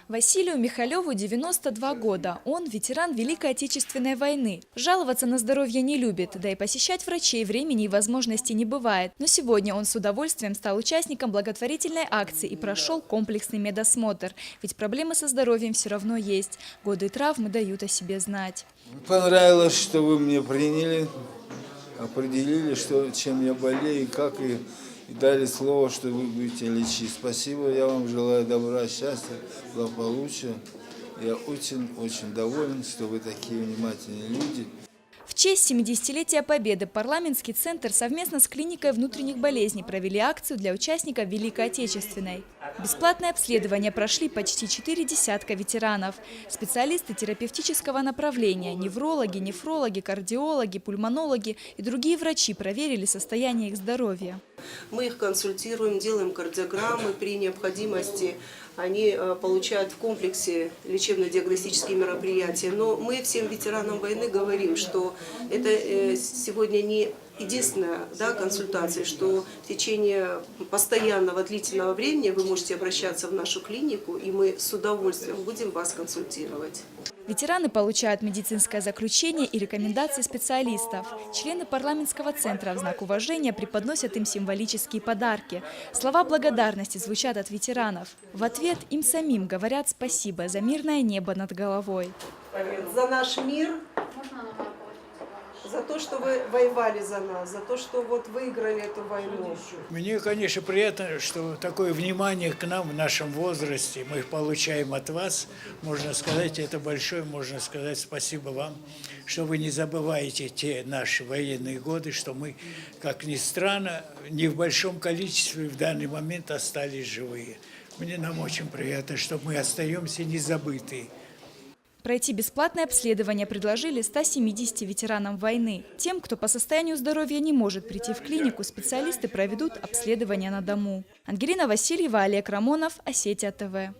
Василию Михалеву 92 года. Он ветеран Великой Отечественной войны. Жаловаться на здоровье не любит, да и посещать врачей времени и возможностей не бывает. Но сегодня он с удовольствием стал участником благотворительной акции и прошел комплексный медосмотр. Ведь проблемы со здоровьем все равно есть. Годы травмы дают о себе знать. Понравилось, что вы мне приняли, определили, чем я болею и как, и дали слово, что вы будете лечить. Спасибо, я вам желаю добра, счастья, благополучия. Я очень доволен, что вы такие внимательные люди. В честь 70-летия Победы парламентский центр совместно с клиникой внутренних болезней провели акцию для участников Великой Отечественной. Бесплатное обследование прошли почти 4 десятка ветеранов. Специалисты терапевтического направления, неврологи, нефрологи, кардиологи, пульмонологи и другие врачи проверили состояние их здоровья. Мы их консультируем, делаем кардиограммы, при необходимости они получают в комплексе лечебно-диагностические мероприятия. Но мы всем ветеранам войны говорим, что это сегодня не единственная консультация, что в течение постоянного длительного времени вы можете обращаться в нашу клинику, и мы с удовольствием будем вас консультировать. Ветераны получают медицинское заключение и рекомендации специалистов. Члены парламентского центра в знак уважения преподносят им символические подарки. Слова благодарности звучат от ветеранов. В ответ им самим говорят спасибо за мирное небо над головой. За наш мир, за то, что вы воевали за нас, за то, что выиграли эту войну. Мне, конечно, приятно, что такое внимание к нам в нашем возрасте мы получаем от вас. Можно сказать, это большое, можно сказать, спасибо вам, что вы не забываете те наши военные годы, что мы, как ни странно, не в большом количестве в данный момент остались живые. Нам очень приятно, что мы остаемся незабытые. Пройти бесплатное обследование предложили 170 ветеранам войны. Тем, кто по состоянию здоровья не может прийти в клинику, специалисты проведут обследование на дому. Ангелина Васильева, Олег Рамонов, Осетия ТВ.